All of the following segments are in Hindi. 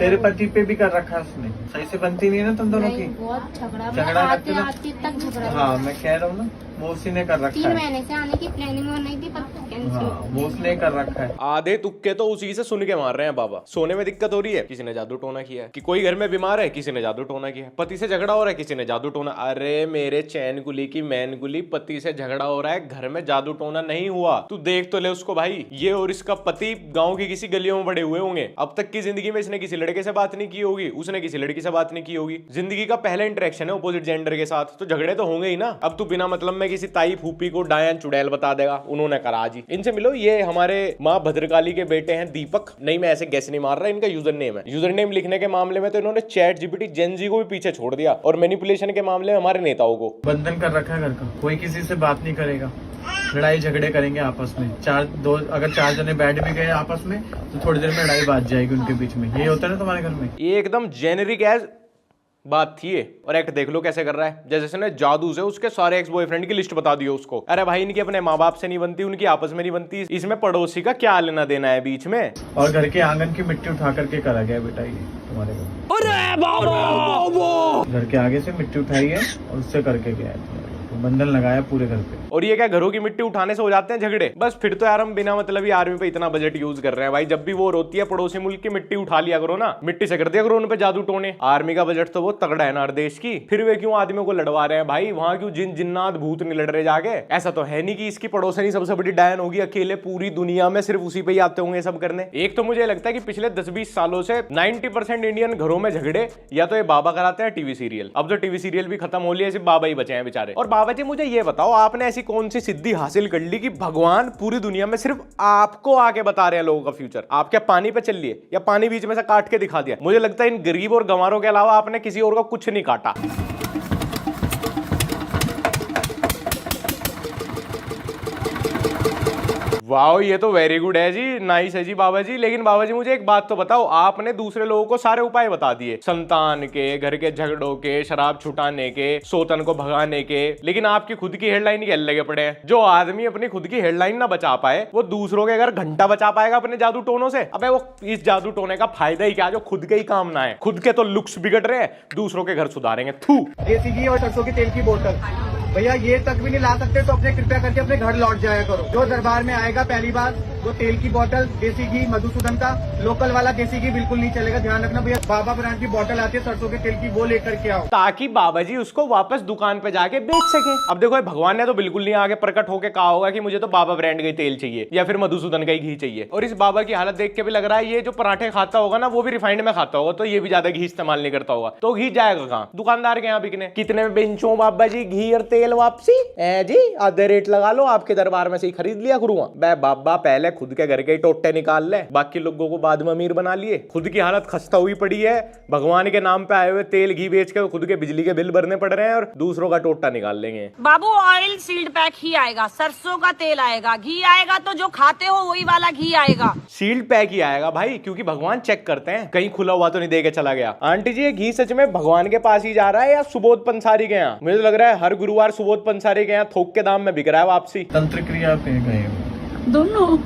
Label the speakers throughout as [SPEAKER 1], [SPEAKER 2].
[SPEAKER 1] तेरे पति पे भी कर रखा है उसने, सही से बनती नहीं है ना तुम दोनों की।
[SPEAKER 2] बहुत झगड़ा
[SPEAKER 1] झगड़ा
[SPEAKER 2] आते
[SPEAKER 1] करते ना।
[SPEAKER 2] आते तक झगड़ा।
[SPEAKER 1] हाँ मैं कह रहा हूँ ना, वो उसी ने कर रखा
[SPEAKER 2] 3
[SPEAKER 1] है।
[SPEAKER 2] महीने से आने की प्लानिंग हो नहीं थी पर कैंसिल।
[SPEAKER 1] हाँ वो उसने कर रखा है।
[SPEAKER 3] आधे तुक्के तो उसी से सुन के मार रहे हैं बाबा। सोने में दिक्कत हो रही है, किसी ने जादू टोना किया है। कि कोई घर में बीमार है, किसी ने जादू टोना किया है। पति से झगड़ा हो रहा है, किसी ने जादू टोना। अरे मेरे चैन गुली की मैन गुली, पति से झगड़ा हो रहा है, घर में जादू टोना नहीं हुआ। तू देख तो ले उसको भाई। ये और इसका पति गांव की किसी गलियों में बड़े हुए होंगे। अब तक की जिंदगी में इसने किसी लड़के से बात नहीं की होगी, उसने किसी लड़की से बात नहीं की होगी। जिंदगी का पहला इंटरेक्शन है अपोजिट जेंडर के साथ, तो झगड़े तो होंगे ही ना। अब तू बिना मतलब में किसी ताई फूफी को डायन चुड़ैल बता देगा, उन्होंने करा जी। इनसे मिलो, ये हमारे माँ भद्रकाली के बेटे हैं दीपक। नहीं मैं ऐसे गैस नहीं मार रहा, इनका यूजर नेम है। यूजर नेम लिखने के मामले में तो इन्होंने चैट जीपीटी जेनजी को भी पीछे छोड़ दिया, और मैनिपुलेशन के मामले में हमारे नेताओं को।
[SPEAKER 1] बंधन कर रखा है घर का, कोई किसी से बात नहीं करेगा, लड़ाई झगड़े करेंगे आपस में। अगर 4 जने बैठ भी गए आपस में तो थोड़ी देर में लड़ाई बात जाएगी उनके बीच में। ये होता है ना तुम्हारे घर में।
[SPEAKER 3] ये एकदम जेनेरिक एज बात थी ये। और एक्ट देख लो कैसे कर रहा है, जैसे इसने जादू से उसके सारे एक्स बॉयफ्रेंड की लिस्ट बता दी उसको। अरे भाई इनकी अपने माँ बाप से नहीं बनती, उनकी आपस में नहीं बनती, इसमें पड़ोसी का क्या लेना देना है बीच में।
[SPEAKER 1] और घर के आंगन की मिट्टी उठा करके करा गया बेटा ये तुम्हारे घर।
[SPEAKER 3] अरे बाबा,
[SPEAKER 1] घर के आगे से मिट्टी उठाई है और उससे करके गया है, तो बंधन लगाया पूरे घर पे।
[SPEAKER 3] और ये क्या घरों की मिट्टी उठाने से हो जाते हैं झगड़े? बस फिर तो यार हम बिना मतलब ही आर्मी पे इतना बजट यूज कर रहे हैं भाई। जब भी वो रोती है पड़ोसी मुल्क की मिट्टी उठा लिया करो ना, मिट्टी से कर दिया करो उन पे जादू टोने। आर्मी का बजट तो वो तगड़ा है ना देश की, फिर वे क्यों आदमियों को लड़वा रहे हैं भाई? वहां क्यों जिन जिन्नात भूत नहीं लड़ रहे जाके? ऐसा तो है नहीं कि इसकी पड़ोसनी सबसे बड़ी डायन होगी अकेले पूरी दुनिया में, सिर्फ उसी पे ही आते होंगे सब करने। एक तो मुझे लगता है कि पिछले 10-20 सालों से 90% इंडियन घरों में झगड़े या तो ये बाबा कराते हैं टीवी सीरियल। अब तो टीवी सीरियल भी खत्म हो लिया, सिर्फ बाबा ही बचे हैं बेचारे। और बाबा जी मुझे ये बताओ, आपने ऐसी कौन सी सिद्धि हासिल कर ली कि भगवान पूरी दुनिया में सिर्फ आपको आके बता रहे हैं लोगों का फ्यूचर? आप क्या पानी पे चल लिए या पानी बीच में से काट के दिखा दिया? मुझे लगता है इन गरीब और गंवारों के अलावा आपने किसी और का कुछ नहीं काटा। वाओ, ये तो वेरी गुड है जी, नाइस है जी बाबा जी। लेकिन बाबा जी मुझे एक बात तो बताओ, आपने दूसरे लोगों को सारे उपाय बता दिए, संतान के, घर के झगड़ों के, शराब छुटाने के, सोतन को भगाने के, लेकिन आपकी खुद की हेडलाइन के लगे पड़े हैं। जो आदमी अपनी खुद की हेडलाइन ना बचा पाए, वो दूसरों के घर घंटा बचा पाएगा अपने जादू टोनों से? अबे वो इस जादू टोने का फायदा ही क्या जो खुद के ही काम ना है? खुद के तो लुक्स बिगड़ रहे हैं, दूसरों के घर सुधारेंगे। थू।
[SPEAKER 4] देसी घी और सरसों के तेल की बोतल भैया ये तक भी नहीं ला सकते तो अपने कृपया करके अपने घर लौट जाया करो। जो दरबार में आएगा पहली बार, वो तेल की बोतल, देसी घी, मधुसूदन का लोकल वाला देसी घी बिल्कुल नहीं चलेगा। ध्यान रखना भैया, बाबा ब्रांड की बोतल आती है सरसों के तेल की, वो लेकर के आओ,
[SPEAKER 3] ताकि बाबा जी उसको वापस दुकान पे जाके बेच सके। अब देखो भगवान ने तो बिल्कुल नहीं आगे प्रकट होके कहा होगा कि मुझे तो बाबा ब्रांड का ही तेल चाहिए या फिर मधुसूदन का ही घी चाहिए। और इस बाबा की हालत देख के भी लग रहा है ये जो पराठे खाता होगा ना, वो भी रिफाइंड में खाता होगा, तो ये भी ज्यादा घी इस्तेमाल नहीं करता होगा। तो घी जाएगा कहाँ? दुकानदार के यहाँ बिकने। कितने में बेचूं बाबा जी घी और तेल वापसी? जी आधे रेट लगा लो, आपके दरबार में से ही खरीद लिया करूंगा। बे बाबा पहले खुद के घर के टोटे निकाल ले, बाकी लोगों को बाद में अमीर बना लिए। खुद की हालत खस्ता हुई पड़ी है, भगवान के नाम पे आए हुए तेल घी बेच के खुद के बिजली के बिल भरने पड़ रहे हैं और दूसरों का टोटा निकाल लेंगे।
[SPEAKER 5] बाबू ऑयल सील्ड पैक ही आएगा, सरसों का तेल आएगा, घी आएगा तो जो खाते हो वही वाला घी आएगा।
[SPEAKER 3] सील्ड पैक ही आएगा भाई, क्योंकि भगवान चेक करते हैं कहीं खुला हुआ तो नहीं दे के चला गया। आंटी जी ये घी सच में भगवान के पास ही जा रहा है या सुबोध पंसारी के यहाँ? मुझे तो लग रहा है हर गुरुवार सुबोध पंसारी के यहाँ थोक के दाम में बिक रहा है वापसी।
[SPEAKER 1] तंत्र क्रिया पे गए
[SPEAKER 2] दोनों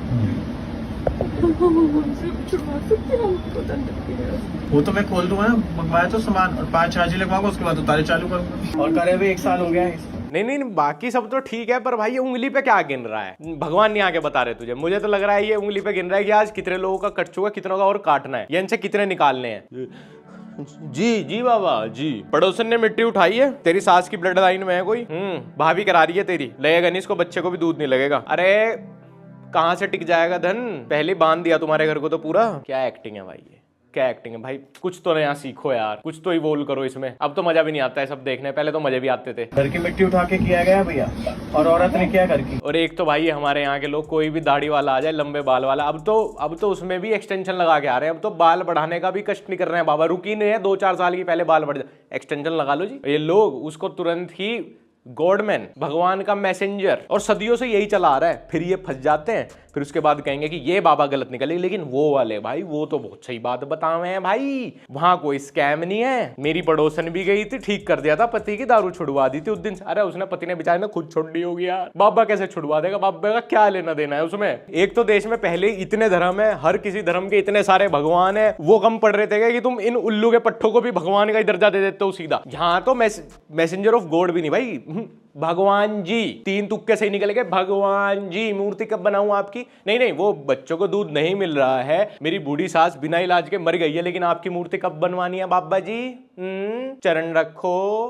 [SPEAKER 1] वो तो मैं खोल दूंगा ना, मंगवाया तो सामान और 5 चार्जी लगवाऊंगा, उसके बाद उतारे चालू करूंगा। और करे हुए 1 साल हो गया है इसको।
[SPEAKER 3] नहीं, बाकी सब तो ठीक है, पर भाई ये उंगली पे क्या गिन रहा है? भगवान नहीं आके बता रहे तुझे। मुझे तो लग रहा है ये उंगली पे गिन रहा है कि आज कितने लोगों का कट चुका, कितनों का और काटना है, या इनसे कितने निकालने हैं। जी बाबा जी। पड़ोसन ने मिट्टी उठाई है, तेरी सास की ब्लड लाइन में है कोई? भाभी करा रही है तेरी, लगेगा नहीं इसको, बच्चे को भी दूध नहीं लगेगा। अरे कहां से टिक जाएगा धन, पहले बांध दिया तुम्हारे घर को तो पूरा। क्या एक्टिंग है भाई, ये क्या एक्टिंग है भाई? कुछ तो नया सीखो यार, कुछ तो इवोल्व करो इसमें। अब तो मजा भी नहीं आता है सब देखने, पहले तो मजे भी आते थे।
[SPEAKER 1] घर की मिट्टी उठा के किया गया भैया, और औरत ने किया घर की।
[SPEAKER 3] और एक तो भाई हमारे यहाँ के लोग, कोई भी दाढ़ी वाला आ जाए लंबे बाल वाला, अब तो उसमें भी एक्सटेंशन लगा के आ रहे हैं। अब तो बाल बढ़ाने का भी कष्ट नहीं कर रहे हैं बाबा, रुकी नहीं है 2-4 साल की, पहले बाल बढ़ जाए, एक्सटेंशन लगा लो जी। ये लोग उसको तुरंत ही गॉडमैन, भगवान का मैसेंजर, और सदियों से यही चला आ रहा है। फिर ये फंस जाते हैं, फिर उसके बाद कहेंगे कि ये बाबा गलत निकले, लेकिन वो वाले भाई वो तो बहुत सही बात बतावे हैं भाई, वहां कोई स्कैम नहीं है। मेरी पड़ोसन भी गई थी, ठीक कर दिया था, पति की दारू छुड़वा दी थी उस दिन। अरे उसने पति ने बेचारे ने खुद छोड़ दी होगी यार, बाबा कैसे छुड़वा देगा, बाबा का क्या लेना देना है उसमें। एक तो देश में पहले इतने धर्म है, हर किसी धर्म के इतने सारे भगवान है, वो कम पड़ रहे थे कि तुम इन उल्लू के पट्टों को भी भगवान का ही दर्जा दे देते हो सीधा। यहाँ तो मैसेंजर ऑफ गॉड भी नहीं भाई, भगवान जी, तीन तुक्के से ही निकल गए, भगवान जी। मूर्ति कब बनाऊं आपकी? नहीं, वो बच्चों को दूध नहीं मिल रहा है, मेरी बूढ़ी सास बिना इलाज के मर गई है, लेकिन आपकी मूर्ति कब बनवानी है बाबा जी? चरण रखो,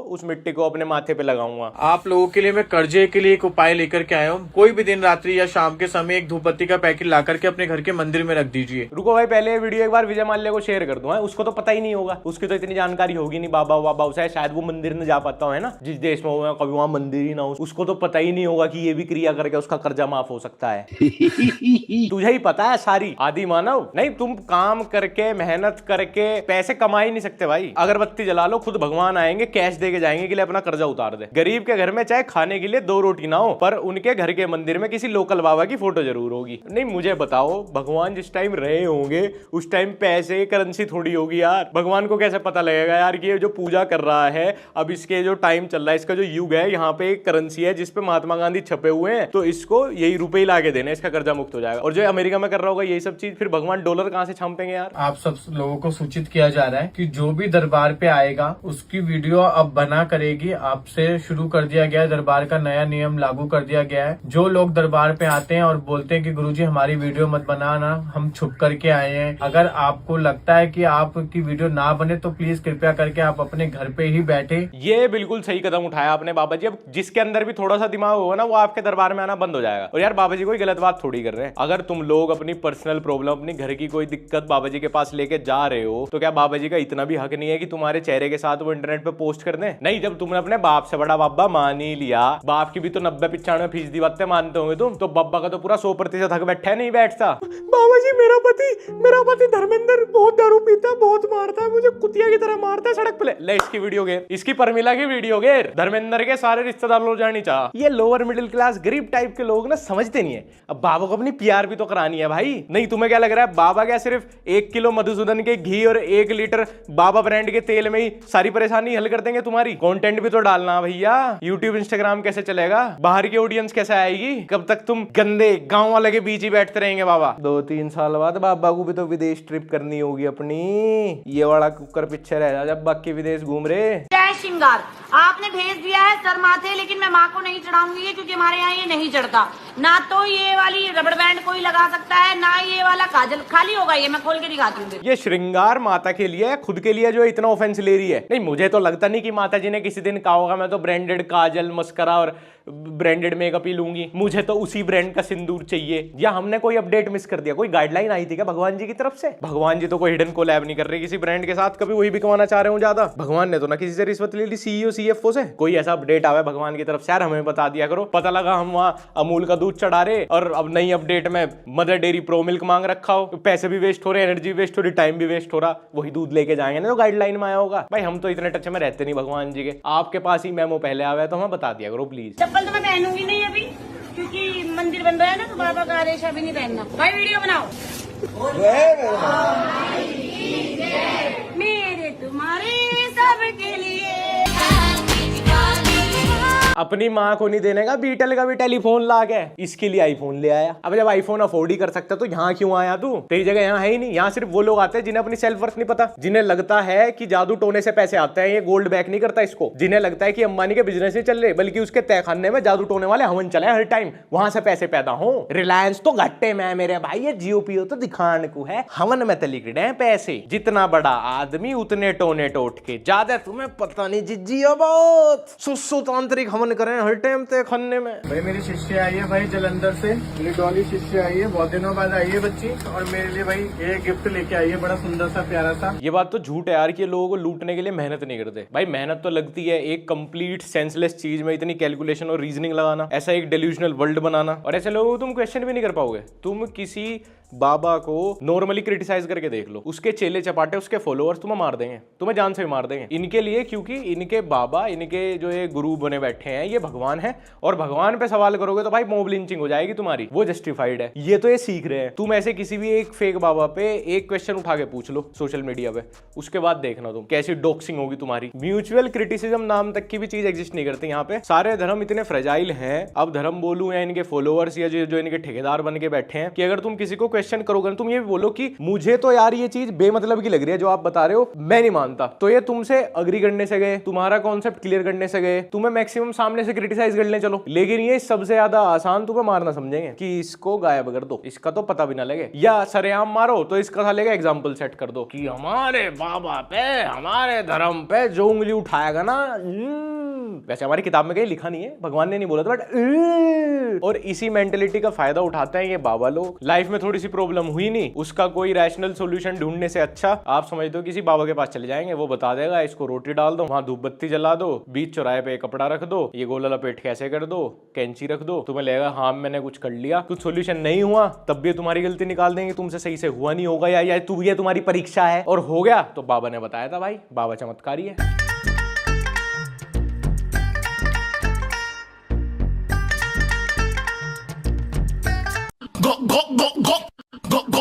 [SPEAKER 3] उस मिट्टी को अपने माथे पे लगाऊंगा।
[SPEAKER 1] आप लोगों के लिए मैं कर्जे के लिए एक उपाय लेकर के आया हूँ। कोई भी दिन रात्रि या शाम के समय एक धूपबत्ती का पैकेट ला करके अपने घर के मंदिर में रख दीजिए।
[SPEAKER 3] रुको भाई, पहले ये वीडियो एक बार विजय माल्या को शेयर कर दो, है उसको तो पता ही नहीं होगा, उसकी तो इतनी जानकारी होगी नहीं बाबा वाबा, शायद वो मंदिर न जा पाता है ना, जिस देश में हो कभी वहां मंदिर ही ना हो, उसको तो पता ही नहीं होगा कि ये भी क्रिया करके उसका कर्जा माफ हो सकता है। तुझे ही पता है सारी, आदि मानव नहीं, तुम काम करके मेहनत करके पैसे कमा ही नहीं सकते भाई। अगरबत्ती जला लो, खुद भगवान आएंगे कैश दे के जाएंगे कि ले अपना कर्जा उतार दे। गरीब के घर में चाहे खाने के लिए 2 रोटी ना हो, पर उनके घर के मंदिर में किसी लोकल बाबा की फोटो जरूर होगी। नहीं मुझे बताओ, भगवान जिस टाइम रहे होंगे उस टाइम पैसे करेंसी थोड़ी होगी यार। भगवान को कैसे पता लगेगा यार कि ये जो पूजा कर रहा है, अब इसके जो टाइम चल रहा है, इसका जो युग है, यहाँ पे एक करेंसी है जिसपे महात्मा गांधी छपे हुए हैं, तो इसको यही रुपए ही लाके देने, इसका कर्जा मुक्त हो जाएगा। और जो अमेरिका में कर रहा होगा यही सब चीज, फिर भगवान डॉलर कहां से छापेंगे यार?
[SPEAKER 1] आप सब लोगों को सूचित किया जा रहा है कि जो भी दरबार पे आएगा उसकी वीडियो अब बना करेगी। आपसे शुरू कर दिया गया है, दरबार का नया नियम लागू कर दिया गया है। जो लोग दरबार पे आते हैं और बोलते हैं कि गुरुजी हमारी वीडियो मत बनाना, हम छुप करके आए हैं, अगर आपको लगता है कि आपकी वीडियो ना बने तो प्लीज कृपया करके आप अपने घर पे ही बैठे।
[SPEAKER 3] ये बिल्कुल सही कदम उठाया आपने बाबा जी। अब जिसके अंदर भी थोड़ा सा दिमाग होगा ना, वो आपके दरबार में आना बंद हो जाएगा। और यार बाबा जी कोई गलत बात थोड़ी कर रहे हैं। अगर तुम लोग अपनी पर्सनल प्रॉब्लम, अपनी घर की कोई दिक्कत बाबा जी के पास लेके जा रहे हो, तो क्या बाबा जी का इतना भी हक नहीं है कि तुम्हारे चेहरे के साथ वो इंटरनेट पे पोस्ट कर दें? नहीं, जब तुमने अपने बाप से बड़ा बाबा मान ही लिया, बाप की भी तो 90-95% बातें मानते होंगे तुम, तो बाबा का तो पूरा 100% हक बैठा है, नहीं बैठता। बाबा जी मेरा पति धर्मेंद्र बहुत दारू पीता, बहुत मारता है, मुझे कुतिया की तरह मारता है सड़क पे। ले इसकी वीडियो घेर, इसकी परमिला की वीडियो घेर, धर्मेंद्र के सारे रिश्तेदार लोग जानी चाह। ये लोअर मिडिल क्लास गरीब टाइप के लोग ना समझते नहीं है। अब बाबा को अपनी पीआर भी तो करानी है भाई। नहीं तुम्हें क्या लग रहा है बाबा क्या सिर्फ 1 किलो मधुसूदन के घी और 1 लीटर बाबा ब्रांड के तेल में ही सारी परेशानी हल कर देंगे तुम्हारी? कंटेंट भी तो डालना भैया। यूट्यूब इंस्टाग्राम कैसे चलेगा? बाहर की ऑडियंस कैसे आएगी? कब तक तुम गंदे गांव वाले के बीच ही बैठते रहेंगे बाबा? 2-3 साल बाद बाबा को भी तो विदेश ट्रिप करनी होगी अपनी। ये वाला कुकर पीछे रह जा जब बाकी विदेश घूम रहे।
[SPEAKER 5] जय श्रृंगार आपने भेज दिया है सर माथे, लेकिन मैं माँ को नहीं चढ़ाऊंगी क्योंकि हमारे यहाँ ये नहीं चढ़ता। ना तो ये वाली रबड़ बैंड कोई लगा सकता है, ना ये वाला काजल। खाली होगा ये, मैं खोल के दिखाती हूँ।
[SPEAKER 3] ये श्रृंगार माता के लिए, खुद के लिए जो इतना ऑफेंस ले रही है। नहीं मुझे तो लगता नहीं कि माता जी ने किसी दिन कहा होगा मैं तो ब्रांडेड काजल मस्करा और ब्रांडेड मेकअप ही लूंगी, मुझे तो उसी ब्रांड का सिंदूर चाहिए। या हमने कोई अपडेट मिस कर दिया? कोई गाइडलाइन आई थी क्या भगवान जी की तरफ से? भगवान जी तो कोई हिडन कोलैब नहीं कर रहे किसी ब्रांड के साथ, कभी वही भी कमाना चाह रहे हो ज्यादा। भगवान ने तो ना किसी से रिश्वत ले ली सीईओ सीएफओ से। कोई ऐसा अपडेट आवे भगवान की तरफ से यार हमें बता दिया करो। पता लगा हम वहां अमूल का दूध चढ़ा रहे और अब नई अपडेट में मदर डेयरी प्रो मिल्क मांग रखा हो, तो पैसे भी वेस्ट हो रहे, एनर्जी वेस्ट हो रही, टाइम भी वेस्ट हो रहा, वही दूध लेके जाएंगे ना जो गाइडलाइन में आया होगा। भाई हम तो इतने टच में रहते नहीं भगवान जी के। आपके पास ही मेमो पहले आया है तो हमें बता दिया करो प्लीज।
[SPEAKER 5] चप्पल तो मैं पहनूंगी नहीं अभी क्योंकि मंदिर बन रहा है ना, तो बाबा का आदेश अभी नहीं पहनना। भाई वीडियो बनाओ। मेरे तुम्हारे सबके लिए।
[SPEAKER 3] अपनी माँ को नहीं देने का बीटल का भी टेलीफोन ला के इसके लिए आईफोन ले आया। अब जब आईफोन अफोर्ड ही कर सकता तो यहाँ क्यों आया तू? तेरी जगह यहाँ है ही नहीं। यहाँ सिर्फ वो लोग आते हैं जिन्हें अपनी सेल्फ वर्थ नहीं पता, जिन्हें लगता है कि जादू टोने से पैसे आते हैं, ये गोल्ड बैक नहीं करता इसको, जिन्हें लगता है कि अंबानी के बिजनेस नहीं चल रहे बल्कि उसके तहखाने में जादू टोने वाले हवन चले हर टाइम, वहां से पैसे पैदा हो। रिलायंस तो घट्टे में मेरे भाई, ये जियो पियो तो दिखाने को है, हवन में तो लिख रहे हैं पैसे। जितना बड़ा आदमी उतने टोने टोट के, ज्यादा तुम्हें पता नहीं जियो बहुत सुतांत्रिक हवन करें हर टाइम ते खन्ने में।
[SPEAKER 1] भाई मेरी शिष्य आई है भाई जलंधर से, मेरी डॉली शिष्य आई है, बहुत दिनों बाद आई है बच्ची, और मेरे लिए भाई ये गिफ्ट लेके आई है, बड़ा सुंदर सा प्यारा सा।
[SPEAKER 3] ये बात तो झूठ है यार कि लोगों को लूटने के लिए मेहनत नहीं करते। भाई मेहनत तो लगती है एक कंप्लीट सेंसलेस चीज में इतनी कैलकुलेशन और रीजनिंग लगाना, ऐसा एक डेल्यूशनल वर्ल्ड बनाना, और ऐसे लोगों को तुम क्वेश्चन भी नहीं कर पाओगे। तुम किसी बाबा को नॉर्मली क्रिटिसाइज करके देख लो, उसके चेले चपाटे उसके फॉलोअर्स तुम्हें मार देंगे, तुम्हें जान से भी मार देंगे इनके लिए, क्योंकि इनके बाबा, इनके जो ये गुरु बने बैठे हैं, ये भगवान है, और भगवान पे सवाल करोगे तो भाई मॉब लिंचिंग हो जाएगी तुम्हारी, वो जस्टिफाइड है। ये तो ये सीख रहे हैं। तुम ऐसे किसी भी एक फेक बाबा पे एक क्वेश्चन उठा के पूछ लो सोशल मीडिया पे, उसके बाद देखना तुम कैसी डॉक्सिंग होगी तुम्हारी। म्यूचुअल क्रिटिसिज्म नाम तक की भी चीज एग्जिस्ट नहीं करती यहाँ पे। सारे धर्म इतने फ्रेजाइल हैं, अब धर्म बोलूं या इनके फॉलोअर्स या जो इनके ठेकेदार बन के बैठे हैं, कि अगर तुम किसी को क्वेश्चन करोगे, तुम ये भी बोलो कि मुझे तो यार ये चीज बेमतलब की लग रही है जो आप बता रहे हो, मैं नहीं मानता, तो ये तुमसे अग्री करने से गए, तुम्हारा कॉन्सेप्ट क्लियर करने से गए, तुम्हें मैक्सिमम सामने से क्रिटिसाइज कर ले चलो, लेकिन ये सबसे ज्यादा आसान तुम्हें मारना समझेंगे कि इसको गायब कर दो, इसका तो पता भी ना लगे, या सरेआम मारो तो इसका सालेगा एग्जाम्पल सेट कर दो कि हमारे बाबा पे, हमारे धर्म पे जो उंगली उठाएगा ना, वैसे हमारी किताब में कहीं लिखा नहीं है, भगवान ने नहीं बोला था, बट और इसी मेंटेलिटी का फायदा उठाते हैं ये बाबा लोग। लाइफ में थोड़ी सी प्रॉब्लम हुई नहीं, उसका कोई रैशनल सॉल्यूशन ढूंढने से अच्छा आप समझते हो किसी बाबा के पास चले जाएंगे, वो बता देगा इसको रोटी डाल दो, वहां धूप बत्ती जला दो, बीच चौराहे पे एक कपड़ा रख दो, ये गोला लपेट कैसे कर दो, कैंची रख दो, तुम्हें लगेगा हाँ मैंने कुछ कर लिया। कुछ सॉल्यूशन नहीं हुआ तब भी तुम्हारी गलती निकाल देंगे, तुमसे सही से हुआ नहीं होगा, या तू ये तुम्हारी परीक्षा है, और हो गया तो बाबा ने बताया था भाई, बाबा चमत्कारी है।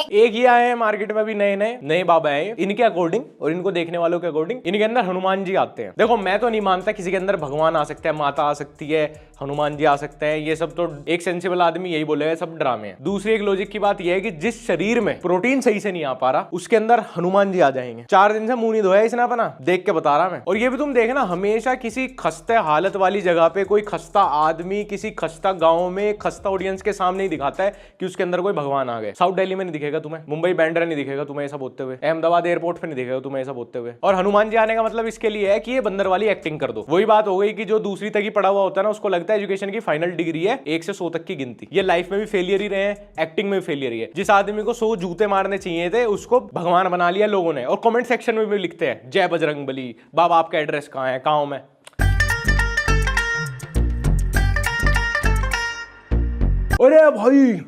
[SPEAKER 3] एक ही आए हैं मार्केट में भी नए बाबा हैं, इनके अकॉर्डिंग और इनको देखने वालों के अकॉर्डिंग इनके अंदर हनुमान जी आते हैं। देखो मैं तो नहीं मानता किसी के अंदर भगवान आ सकता है, माता आ सकती है, हनुमान जी आ सकते हैं, ये सब तो एक सेंसिबल आदमी यही बोलेगा सब ड्रामे हैं। दूसरी एक लॉजिक की बात यह है कि जिस शरीर में प्रोटीन सही से नहीं आ पा रहा उसके अंदर हनुमान जी आ जाएंगे। 4 दिन से मुंह नहीं धोया इसने अपना, देख के बता रहा मैं। और ये भी तुम देखना, हमेशा किसी खस्ते हालत वाली जगह पे कोई खस्ता आदमी किसी खस्ता गांव में खस्ता ऑडियंस के सामने ही दिखाता है कि उसके अंदर कोई भगवान आ गए। साउथ दिल्ली में नहीं दिखेगा तुम्हें, मुंबई बैंड्रा नहीं दिखेगा तुम्हें ऐसा बोलते हुए, अहमदाबाद एयरपोर्ट पे नहीं दिखेगा तुम्हें ऐसा बोलते हुए। और हनुमान जी आने का मतलब इसके लिए है कि ये बंदर वाली एक्टिंग कर दो। वही बात हो गई कि जो दूसरी तक ही पढ़ा हुआ होता है ना, उसको लगता है एजुकेशन की फाइनल डिग्री है 1 से 100 तक की गिनती। ये लाइफ में भी फेलियर ही रहे हैं, एक्टिंग में भी फेलियर ही है। जिस आदमी को 100 जूते मारने चाहिए थे उसको भगवान बना लिया लोगों ने। और कमेंट सेक्शन में भी लिखते हैं जय बजरंगबली, बाबा आपका एड्रेस कहाँ है, कहाँ हूं मैं। अरे भाई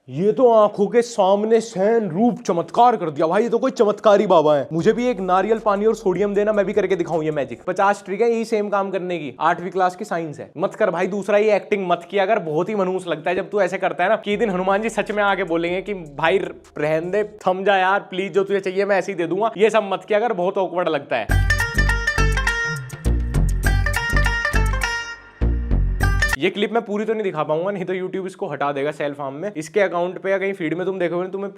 [SPEAKER 3] ये तो आंखों के सामने सहन रूप चमत्कार कर दिया भाई, ये तो कोई चमत्कारी बाबा है। मुझे भी एक नारियल पानी और सोडियम देना, मैं भी करके दिखाऊं ये मैजिक। 50 ट्रिक है यही सेम काम करने की, 8वीं क्लास की साइंस है। मत कर भाई दूसरा ये एक्टिंग मत किया अगर, बहुत ही मनहूस लगता है जब तू ऐसे करता है ना कि दिन हनुमान जी सच में आके बोलेंगे कि भाई रहने दे, थम जा यार प्लीज, जो तुझे चाहिए मैं ऐसे ही दे दूंगा। ये सब मत किया अगर, बहुत ऑकवर्ड लगता है। ये क्लिप मैं पूरी तो नहीं दिखा पाऊंगा, नहीं तो YouTube इसको हटा देगा सेल फार्म में। इसके अकाउंट पे या कहीं फीड में तुम देखोगे तुम्हें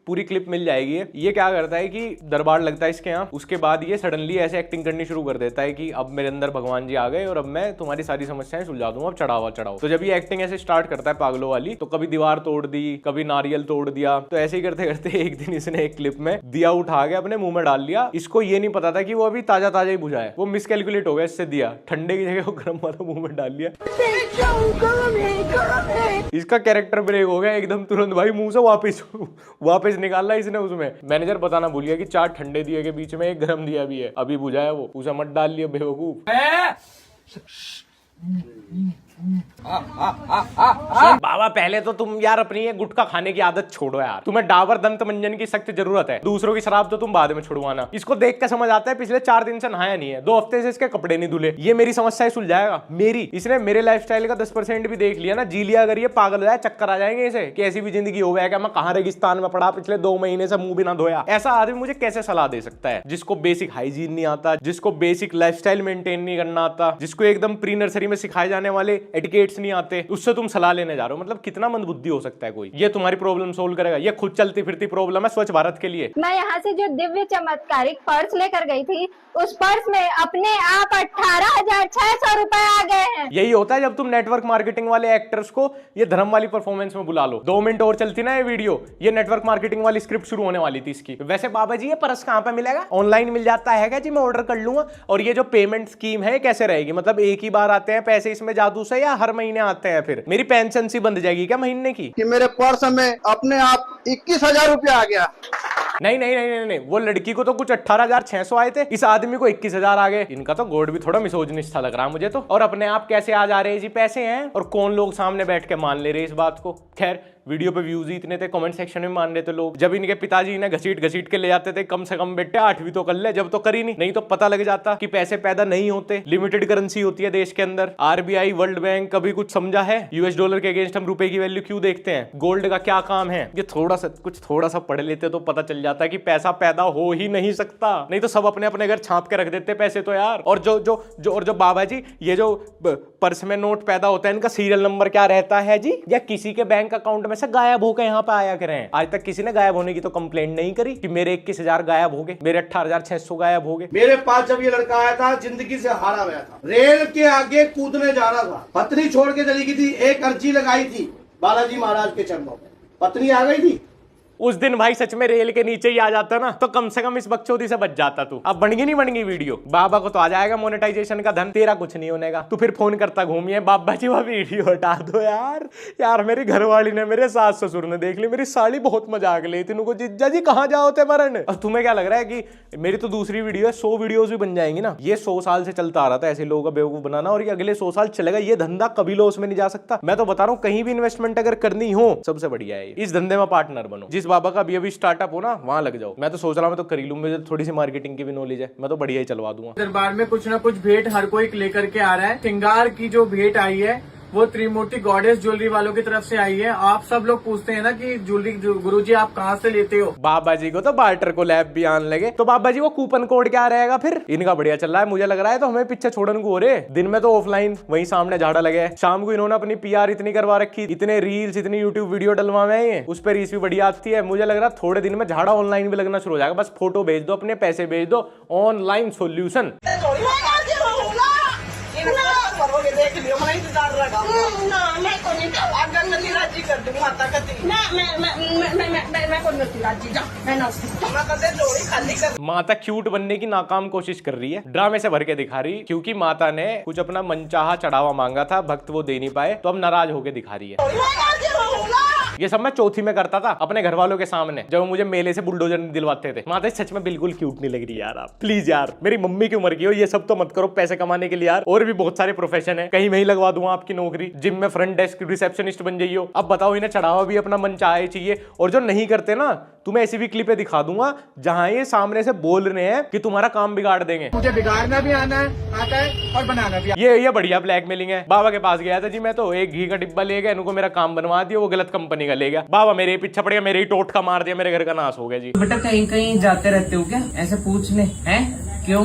[SPEAKER 3] पूरी क्लिप मिल जाएगी। ये क्या करता है कि दरबार लगता है इसके यहाँ, उसके बाद ये सडनली ऐसे एक्टिंग करनी शुरू कर देता है कि अब मेरे अंदर भगवान जी आ गए और अब मैं तुम्हारी सारी समस्याएं सुलझा दूंगा, अब चढ़ावा चढ़ाओ। तो जब ये एक्टिंग ऐसे स्टार्ट करता है पागलों वाली, तो कभी दीवार तोड़ दी, कभी नारियल तोड़ दिया, तो ऐसे ही करते करते एक दिन इसने एक क्लिप में दिया उठा के अपने मुंह में डाल लिया। इसको ये नहीं पता था कि वो अभी ताजा ताजा ही बुझा है, वो मिसकैलकुलेट हो गया इससे, दिया ठंडे की जगह वो गर्म वाला मुंह में डाल लिया। इसका कैरेक्टर ब्रेक हो गया एकदम तुरंत भाई, मुंह से वापस निकाला इसने उसमें। मैनेजर बताना भूल गया कि 4 ठंडे दिए के बीच में एक गरम दिया भी है, अभी बुझा है वो, उसे मत डाल लिया बेवकूफ। बाबा पहले तो तुम यार अपनी ये गुटखा खाने की आदत छोड़ो यार, तुम्हें डाबर दंत मंजन की सख्त जरूरत है, दूसरों की शराब तो तुम बाद में छुड़वाना। इसको देख के समझ आता है पिछले 4 दिन से नहाया नहीं है, 2 हफ्ते से इसके कपड़े नहीं धुले, ये मेरी समस्या सुलझाएगा मेरी। इसने मेरे लाइफस्टाइल का 10% भी देख लिया ना, जी लिया, अगर ये पागल हो जाए चक्कर आ जाएंगे इसे कि ऐसी भी जिंदगी हो गया, मैं कहां रेगिस्तान में पड़ा, पिछले 2 महीने से मुंह भी ना धोया। ऐसा आदमी मुझे कैसे सलाह दे सकता है जिसको बेसिक हाइजीन नहीं आता, जिसको बेसिक लाइफस्टाइल मेंटेन नहीं करना आता, जिसको एकदम प्री नर्सरी में सिखाए जाने वाले एटिकेट्स नहीं आते, उससे तुम सलाह लेने जा रहे हो। मतलब कितना मंदबुद्धि हो सकता है कोई, ये तुम्हारी प्रॉब्लम सोल्व करेगा? ये खुद चलती फिरती प्रॉब्लम है स्वच्छ भारत के लिए।
[SPEAKER 6] मैं यहाँ से जो दिव्य चमत्कारिक पर्स लेकर गई थी, उस पर्स में अपने आप 18,600 रुपए आ गए हैं।
[SPEAKER 3] यही होता है जब तुम नेटवर्क मार्केटिंग वाले एक्टर्स को ये धर्म वाली परफॉर्मेंस में बुला लो। 2 मिनट और चलती ना ये वीडियो, ये नेटवर्क मार्केटिंग वाली स्क्रिप्ट शुरू होने वाली थी इसकी। वैसे बाबा जी ये पर्स कहाँ पे मिलेगा? ऑनलाइन मिल जाता है क्या जी? मैं ऑर्डर कर लूंगा। और ये जो पेमेंट स्कीम है कैसे रहेगी? मतलब एक ही बार आते हैं पैसे इसमें जादू से, या हर महीने आते हैं? फिर मेरी पेंशन सी बंद जाएगी क्या महीने की?
[SPEAKER 7] कि मेरे पर्स में अपने आप 21,000 रुपया आ गया।
[SPEAKER 3] नहीं नहीं नहीं नहीं नहीं, वो लड़की को तो कुछ 18,600 आए थे, इस आदमी को 21,000 आ गए। इनका तो गोड भी थोड़ा मिसोजिनिस्ट सा लग रहा है मुझे तो। और अपने आप कैसे आ जा रहे हैं जी पैसे हैं, और कौन लोग सामने बैठ के मान ले रहे इस बात को। खैर वीडियो पे व्यूज ही इतने थे, कमेंट सेक्शन में मान रहे थे लोग। जब इनके पिताजी इन्हें घसीट घसीट के ले जाते थे, कम से कम बेटे 8वीं तो कर ले, जब तो करी नहीं तो पता लग जाता कि पैसे पैदा नहीं होते, लिमिटेड करेंसी होती है देश के अंदर। आरबीआई, वर्ल्ड बैंक कभी कुछ समझा है? यूएस डॉलर के अगेंस्ट हम रुपए की वैल्यू क्यों देखते हैं? गोल्ड का क्या काम है? ये थोड़ा सा पढ़ लेते तो पता चल जाता है कि पैसा पैदा हो ही नहीं सकता, नहीं तो सब अपने अपने घर छाप के रख देते पैसे तो यार। और जो बाबा जी, ये जो पर्स में नोट पैदा होता है, इनका सीरियल नंबर क्या रहता है जी? या किसी के बैंक अकाउंट में से गायब होकर यहाँ पे आया करें? आज तक किसी ने गायब होने की तो कंप्लेंट नहीं करी कि मेरे 21,000 गायब हो गए, मेरे 18,600 गायब हो गए।
[SPEAKER 7] मेरे पास जब ये लड़का आया था, जिंदगी से हारा गया था, रेल के आगे कूदने जा रहा था, पत्नी छोड़ के चली गई थी, एक अर्जी लगाई थी बालाजी महाराज के चरणों में, पत्नी आ गई थी।
[SPEAKER 3] उस दिन भाई सच में रेल के नीचे ही आ जाता ना, तो कम से कम इस बकचोदी से बच जाता तू। अब बन गई वीडियो, बाबा को तो आ जाएगा मोनेटाइजेशन का धन, तेरा कुछ नहीं होने का। तू फिर फोन करता घूमिए, बाबा जी वो वीडियो हटा दो यार मेरी घरवाली ने, मेरे सास ससुर ने देख ली, मेरी साली बहुत मजाक ली थी, को जिज्जा जी कहाँ जाओ थे मरण। और तुम्हें क्या लग रहा है कि मेरी तो दूसरी वीडियो है, 100 वीडियोज भी बन जाएंगी ना? ये 100 साल से चलता आ रहा था ऐसे लोगों का बेवकूफ बनाना, और ये अगले 100 साल चलेगा। ये धंधा कभी लॉस में नहीं जा सकता। मैं तो बता रहा हूँ, कहीं भी इन्वेस्टमेंट अगर करनी हो, सबसे बढ़िया है इस धंधे में पार्टनर बनो। जिस बाबा का अभी स्टार्टअप हो ना, वहां लग जाओ। मैं तो सोच रहा हूं मैं तो कर ही लूं, मुझे थोड़ी सी मार्केटिंग की भी नॉलेज है, मैं तो बढ़िया ही चलवा दूंगा।
[SPEAKER 1] दरबार में कुछ ना कुछ भेंट हर कोई लेकर के आ रहा है। श्रृंगार की जो भेंट आई है वो त्रिमूर्ति गॉडेस ज्वेलरी वालों की तरफ से आई है। आप सब लोग पूछते हैं ना कि ज्वेलरी गुरुजी आप कहाँ से लेते हो?
[SPEAKER 3] बाबा जी को तो बार्टर को लैब भी आने लगे, तो बाबा जी वो कूपन कोड क्या रहेगा फिर? इनका बढ़िया चल रहा है मुझे लग रहा है, तो हमें पीछे छोड़न को हो रहे। दिन में तो ऑफलाइन वहीं सामने झाड़ा लगे, शाम को इन्होंने अपनी PR इतनी करवा रखी, इतने रील्स, इतनी यूट्यूब वीडियो डलवा में, उस पर रील्स भी बढ़िया आती है। मुझे लग रहा है थोड़े दिन में झाड़ा ऑनलाइन भी लगना शुरू हो जाएगा। बस फोटो भेज दो, अपने पैसे भेज दो, ऑनलाइन सोल्यूशन। माता क्यूट बनने की नाकाम कोशिश कर रही है, ड्रामे से भर के दिखा रही, क्योंकि माता ने कुछ अपना मनचाहा चढ़ावा मांगा था, भक्त वो दे नहीं पाए, तो अब नाराज होके दिखा रही है। ये सब मैं चौथी में करता था अपने घर वालों के सामने, जब मुझे मेले से बुलडोजर दिलवाते थे। माता सच में बिल्कुल क्यूट नहीं लग रही यार आप, प्लीज यार, मेरी मम्मी की उम्र की हो, ये सब तो मत करो पैसे कमाने के लिए यार। और भी बहुत सारे प्रोफेशन है, कहीं मैं ही लगवा दूंगा आपकी नौकरी, जिम में फ्रंट डेस्क रिसेप्शनिस्ट बन जाइयो। अब बताओ, इन्हें चढ़ावा भी अपना मन चाहे चाहिए। और जो नहीं करते ना, तुम्हें ऐसी भी क्लिपें दिखा दूंगा जहां ये सामने से बोल रहे हैं कि तुम्हारा काम बिगाड़ देंगे।
[SPEAKER 4] मुझे बिगाड़ना भी आता है और बनाना भी।
[SPEAKER 3] ये बढ़िया ब्लैकमेलिंग है। बाबा के पास गया था जी मैं तो, एक घी का डिब्बा ले गया, इनको मेरा काम बनवा दिया, वो गलत कंपनी का ले गया। बाबा मेरे पीछे पड़ गया, मेरे ही टोट का मार दिया, मेरे घर का नाश हो गया जी।
[SPEAKER 8] बेटा कहीं कहीं जाते रहते हो क्या? ऐसे पूछने हैं क्यों?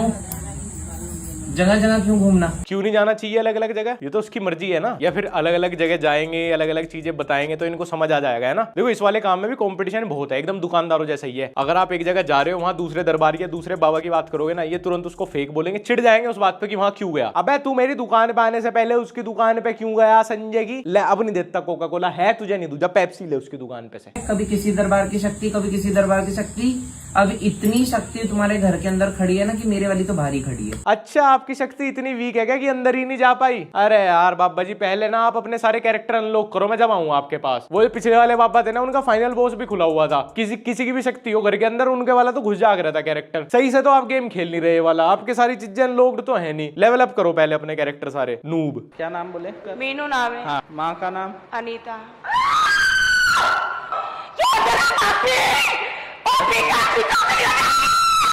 [SPEAKER 8] जगह जगह क्यों घूमना?
[SPEAKER 3] क्यों नहीं जाना चाहिए अलग अलग जगह? ये तो उसकी मर्जी है ना। या फिर अलग अलग जगह जाएंगे, अलग अलग चीजें बताएंगे तो इनको समझ आ जाएगा, है ना। देखो इस वाले काम में भी कंपटीशन बहुत है, एकदम दुकानदारों जैसा ही है। अगर आप एक जगह जा रहे हो, वहां दूसरे दरबार या दूसरे बाबा की बात करोगे ना, ये तुरंत उसको फेक बोलेंगे, चिढ़ जाएंगे उस बात पे कि वहां क्यों गया। अबे तू मेरी दुकान पे आने से पहले उसकी दुकान पे क्यों गया संजय की? ले अब नहीं देता कोका कोला है तुझे, नहीं दूजा पेप्सी ले उसकी दुकान पे से।
[SPEAKER 8] कभी किसी दरबार की शक्ति, कभी किसी दरबार की शक्ति। अब इतनी शक्ति तुम्हारे घर के अंदर खड़ी है ना कि मेरे वाली तो भारी खड़ी है।
[SPEAKER 3] अच्छा, आपकी शक्ति इतनी वीक है क्या कि अंदर ही नहीं जा पाई? अरे यार बाबा जी, पहले ना आप अपने सारे कैरेक्टर अनलॉक करो, मैं जब आऊंगा आपके पास। वो पिछले वाले बाबा थे ना, उनका फाइनल बॉस भी खुला हुआ था। किसी की भी शक्ति हो घर के अंदर, उनके वाला तो घुस जाग रहा था कैरेक्टर। सही से तो आप गेम खेल नहीं रहे वाला, आपके सारी चीजें अनलॉक्ड तो है नहीं। लेवल अप करो पहले अपने कैरेक्टर सारे। नूब
[SPEAKER 9] क्या नाम बोले?
[SPEAKER 5] मीनू नाम है।
[SPEAKER 9] हाँ, माँ का नाम?
[SPEAKER 5] अनीता।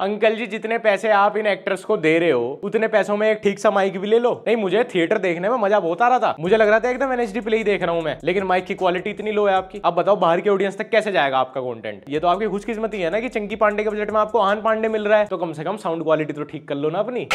[SPEAKER 3] अंकल जी, जितने पैसे आप इन एक्टर्स को दे रहे हो, उतने पैसों में एक ठीक सा माइक भी ले लो। नहीं, मुझे थिएटर देखने में मजा बहुत आ रहा था, मुझे लग रहा था एकदम NHD प्ले ही देख रहा हूं मैं, लेकिन माइक की क्वालिटी इतनी लो है आपकी। अब बताओ बाहर के ऑडियंस तक कैसे जाएगा आपका कंटेंट? ये तो आपकी खुशकिस्मती है ना कि चंकी पांडे के बजट में आपको आन पांडे मिल रहा है, तो कम से कम साउंड क्वालिटी तो ठीक कर लो ना अपनी।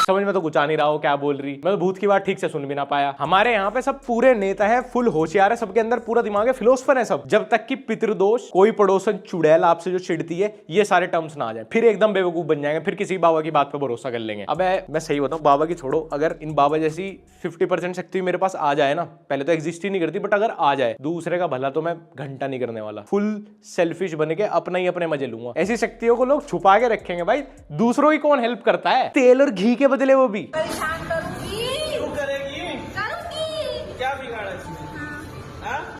[SPEAKER 3] समझ में तो कुछ आ नहीं रहा हो क्या बोल रही, मैं तो भूत की बात ठीक से सुन भी ना पाया। हमारे यहाँ पे सब पूरे नेता है, फुल होशियार है, सबके अंदर पूरा दिमाग है, फिलोसफर है सब। जब तक कि पितृदोष, कोई पड़ोसन चुड़ैल आपसे जो चिढ़ती है, ये सारे टर्म्स ना आ जाए, फिर एकदम बेवकूफ बन जाएंगे, फिर किसी बाबा की बात पे भरोसा कर लेंगे। अब मैं सही बताऊं, बाबा की छोड़ो, अगर इन बाबा जैसी 50% शक्ति मेरे पास आ जाए ना, पहले तो एग्जिस्ट ही नहीं करती, बट अगर आ जाए, दूसरे का भला तो मैं घंटा नहीं करने वाला, फुल सेल्फिश बन के अपना ही अपने मजे लूंगा। ऐसी शक्तियों को लोग छुपा के रखेंगे भाई, दूसरों की कौन हेल्प करता है? तेल और घी के बदले वो भी।
[SPEAKER 9] क्यों करेगी? क्या बिगाड़ा इसमें?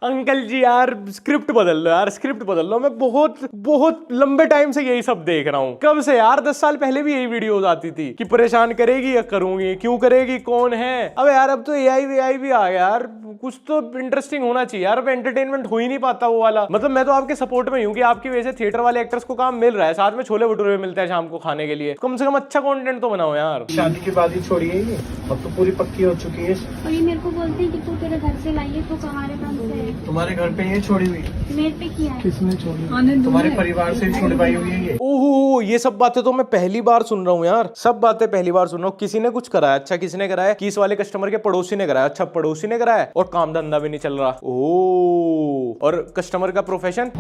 [SPEAKER 3] अंकल जी यार स्क्रिप्ट बदल लो यार, स्क्रिप्ट बदल लो। मैं बहुत बहुत लंबे टाइम से यही सब देख रहा हूँ। कब से यार, 10 साल पहले भी यही वीडियोस आती थी कि परेशान करेगी या करूंगी, क्यों करेगी, कौन है। अब यार अब तो एआई वीआई भी आ गया यार, कुछ तो इंटरेस्टिंग होना चाहिए यार। अब एंटरटेनमेंट हो ही नहीं पाता वो वाला। मतलब मैं तो आपके सपोर्ट में हूँ कि आपकी वजह से थिएटर वाले एक्टर्स को काम मिल रहा है, साथ में छोले भटूरे मिलते हैं शाम को खाने के लिए। कम से कम अच्छा कंटेंट तो बनाओ यार।
[SPEAKER 1] शादी की बात ही छोड़िए, ये अब तो पूरी पक्की हो चुकी है।
[SPEAKER 2] और ये मेरे को बोलते हैं कि तू तेरे घर से लाइए तो हमारे पास से
[SPEAKER 1] तुम्हारे घर पे ये छोड़ी हुई,
[SPEAKER 2] मेरे पे किया है।
[SPEAKER 1] किसने छोड़ी? तुम्हारे परिवार से छुड़वाई हुई है ये।
[SPEAKER 3] ओहो, ये सब बातें तो मैं पहली बार सुन रहा हूँ यार, सब बातें पहली बार सुन रहा हूँ। किसी ने कुछ कराया, अच्छा किसने कराया? कि इस वाले कस्टमर के पड़ोसी ने कराया, अच्छा पड़ोसी ने कराया, और काम धंधा भी नहीं चल रहा। ओ, और कस्टमर का प्रोफेशन?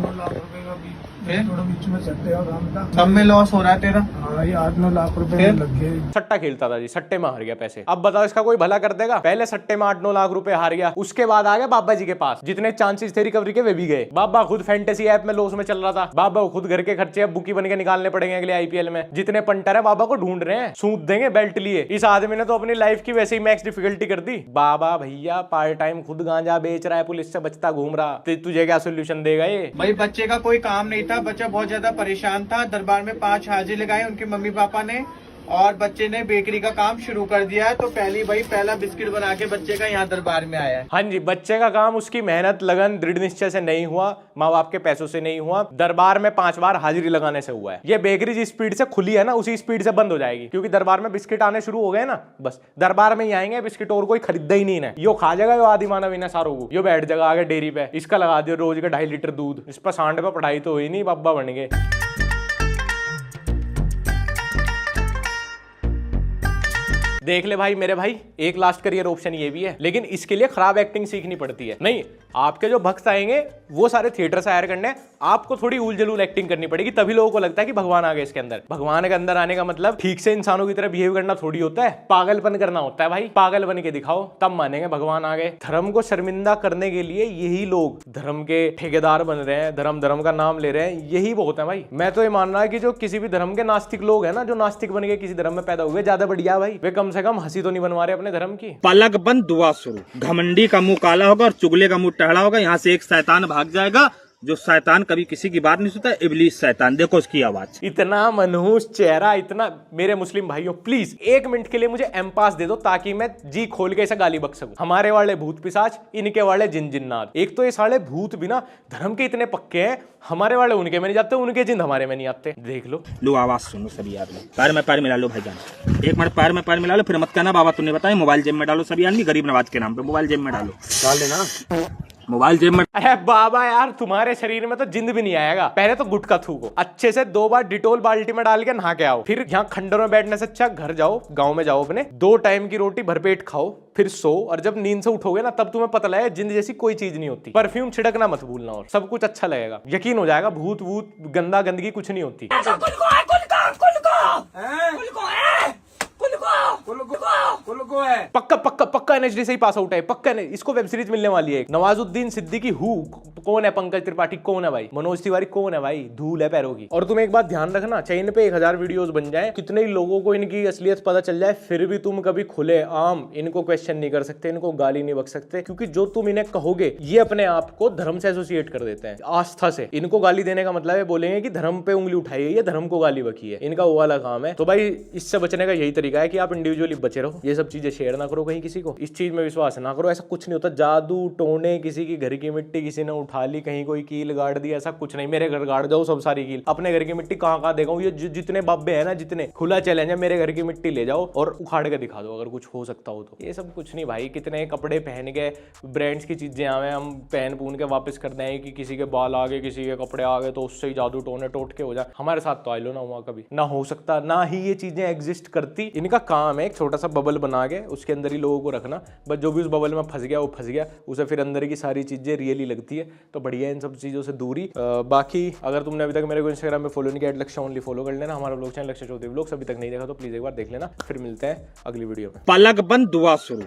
[SPEAKER 4] थोड़ा बीच में सट्टे और काम था,
[SPEAKER 1] सब में लॉस हो रहा है तेरा।
[SPEAKER 4] हाँ ये 8-9 लाख रुपए लग गए।
[SPEAKER 3] सट्टा खेलता था जी, सट्टे में हार गया पैसे। अब बताओ इसका कोई भला कर देगा? पहले सट्टे में 8-9 लाख रुपए हार गया, उसके बाद आ गया बाबा जी के पास, जितने चांसेस थे रिकवरी के वे भी गए। बाबा खुद फैंटेसी ऐप में लॉस में चल रहा था। बाबा खुद घर के खर्चे अब बुकी बन के निकालने पड़ेंगे अगले आईपीएल में। जितने पंटर है बाबा को ढूंढ रहे हैं, सूद देंगे बेल्ट लिए। इस आदमी ने तो अपनी लाइफ की वैसे ही मैक्स डिफिकल्टी कर दी। बाबा भैया पार्ट टाइम खुद गांजा बेच रहा है, पुलिस से बचता घूम रहा, तुझे क्या सोल्यूशन देगा ये?
[SPEAKER 1] भाई बच्चे का कोई काम नहीं था, बच्चा बहुत ज्यादा परेशान था। दरबार में 5 हाजिर लगाए उनके मम्मी पापा ने, और बच्चे ने बेकरी का काम शुरू कर दिया है। तो पहला बिस्किट बना के बच्चे का यहाँ दरबार में आया है।
[SPEAKER 3] हाँ जी, बच्चे का काम उसकी मेहनत, लगन, दृढ़ निश्चय से नहीं हुआ, माँ बाप के पैसों से नहीं हुआ, दरबार में 5 बार हाजिरी लगाने से हुआ है। ये बेकरी जिस स्पीड से खुली है ना, उसी स्पीड से बंद हो जाएगी, क्योंकि दरबार में बिस्किट आने शुरू हो गए ना। बस दरबार में ही आएंगे बिस्किट, और कोई खरीदा ही नहीं है। यो खा जाएगा यो आदि मानव इन्हें सारों को। यो बैठ जाएगा आगे डेयरी पे, इसका लगा दियो रोज का 2.5 लीटर दूध। इस पर सांड पे पढ़ाई तो हुई नहीं, बाबा बन गए। देख ले भाई मेरे भाई, एक लास्ट करियर ऑप्शन ये भी है, लेकिन इसके लिए खराब एक्टिंग सीखनी पड़ती है। नहीं, आपके जो भक्त आएंगे वो सारे थिएटर से हायर करने, आपको थोड़ी उल जलूल एक्टिंग करनी पड़ेगी, तभी लोगों को लगता है कि भगवान आ गए इसके अंदर। भगवान के अंदर आने का मतलब ठीक से इंसानों की तरह बिहेव करना थोड़ी होता है, पागलपन करना होता है भाई। पागल बन के दिखाओ, तब मानेंगे भगवान आ गए। धर्म को शर्मिंदा करने के लिए यही लोग धर्म के ठेकेदार बन रहे हैं, धर्म का नाम ले रहे हैं, यही बहुत है भाई। मैं तो ये मान रहा है कि जो किसी भी धर्म के नास्तिक लोग हैं ना, जो नास्तिक बन के किसी धर्म में पैदा हुए, ज्यादा बढ़िया भाई। वे कम से कम हंसी तो नहीं बनवा रहे अपने धर्म की।
[SPEAKER 9] पलक बंद दुआ शुरू। घमंडी का मुंह काला होगा और चुगले का मुंह टेढ़ा होगा। यहाँ से एक शैतान भाग जाएगा, जो शैतान कभी किसी की बात नहीं सुनता, इब्लीस शैतान। देखो उसकी आवाज,
[SPEAKER 3] इतना मनहूस चेहरा, इतना। मेरे मुस्लिम भाइयों प्लीज 1 मिनट के लिए मुझे एम पास दे दो, ताकि मैं जी खोल के ऐसा गाली बक सकूं। हमारे वाले भूत पिशाच, इनके वाले जिन जिन्नात। एक तो ये साले भूत बिना धर्म के इतने पक्के हैं, हमारे वाले उनके में नहीं जाते, उनके जिन हमारे में नहीं आते। देख लो
[SPEAKER 9] आवाज सुनो सभी आदमी। पैर में पैर मिला लो भाईजान, 1 मिनट पैर में पैर मिला लो, फिर मत कहना बाबा तुमने बताया। मोबाइल जेब में डालो सभी आदमी, गरीब नवाज के नाम पे मोबाइल जेब में डालो,
[SPEAKER 3] डाल देना
[SPEAKER 9] मोबाइल जेब में।
[SPEAKER 3] अरे बाबा यार, तुम्हारे शरीर में तो जिंद भी नहीं आएगा। पहले तो गुटखा थूको, अच्छे से 2 बार डिटोल बाल्टी में डाल के नहा के आओ। फिर यहाँ खंडर में बैठने से अच्छा घर जाओ, गांव में जाओ अपने, 2 टाइम की रोटी भरपेट खाओ, फिर सो, और जब नींद से उठोगे ना, तब तुम्हें पता लगेगा जिंद जैसी कोई चीज नहीं होती। परफ्यूम छिड़कना मत भूलना, और सब कुछ अच्छा लगेगा। यकीन हो जाएगा, भूत वूत गंदा गंदगी कुछ नहीं होती। पक्का एनएचडी से ही पास आउट है, पक्का नहीं। इसको वेब सीरीज मिलने वाली है। नवाजुद्दीन सिद्दीकी हु कौन है? पंकज त्रिपाठी कौन है भाई? मनोज तिवारी कौन है भाई? धूल है पैरों की। और तुम एक बात ध्यान रखना, चाहे इन पे 1000 वीडियोस बन जाए, कितने ही लोगों को इनकी असलियत पता चल जाए, फिर भी तुम कभी खुले आम इनको क्वेश्चन नहीं कर सकते, इनको गाली नहीं बक सकते, क्योंकि जो तुम इन्हें कहोगे ये अपने आप को धर्म से एसोसिएट कर देते हैं, आस्था से। इनको गाली देने का मतलब है बोलेंगे कि धर्म पे उंगली उठाई है, ये धर्म को गाली बकी है, इनका वो वाला काम है। तो भाई इससे बचने का यही तरीका है कि आप इंडिविजुअली बचे रहो, ये सब चीजें शेयर ना करो कहीं किसी को, इस चीज में विश्वास ना करो। ऐसा कुछ नहीं होता, जादू टोने, किसी की घर की मिट्टी किसी ने उठा ली, कहीं कोई कील गाड़ दी, ऐसा कुछ नहीं। मेरे घर गाड़ जाओ सब सारी कील, अपने घर की मिट्टी कहाँ देखा हूँ। ये जितने बाबे हैं ना, जितने, खुला चैलेंज है, मेरे घर की मिट्टी ले जाओ और उखाड़ के दिखा दो अगर कुछ हो सकता हो तो। ये सब कुछ नहीं भाई, कितने कपड़े पहन के ब्रांड्स की चीजें आवे, हम पहन पून के वापस कर दें कि किसी के बाल आ गए, किसी के कपड़े आ गए तो उससे ही जादू टोने टोट के हो जाए। हमारे साथ तो आइलो ना हुआ कभी, ना हो सकता, ना ही ये चीजें एग्जिस्ट करती। इनका काम है एक छोटा सा बबल बना के उसके अंदर ही लोगों को रखना, बस जो भी उस बबल में फंस गया वो फंस गया, उसे फिर अंदर की सारी चीजें रियली लगती है। तो बढ़िया इन सब चीजों से दूरी। बाकी अगर तुमने अभी तक मेरे को इंस्टाग्राम में फॉलो नहीं किया, लक्ष्य ओनली फॉलो कर लेना। हमारा ब्लॉग चैनल लक्ष्य चौधरी ब्लॉग्स अभी तक नहीं देखा तो प्लीज एक बार देख लेना। फिर मिलते हैं अगली वीडियो में।
[SPEAKER 9] पलक बंद दुआ शुरू।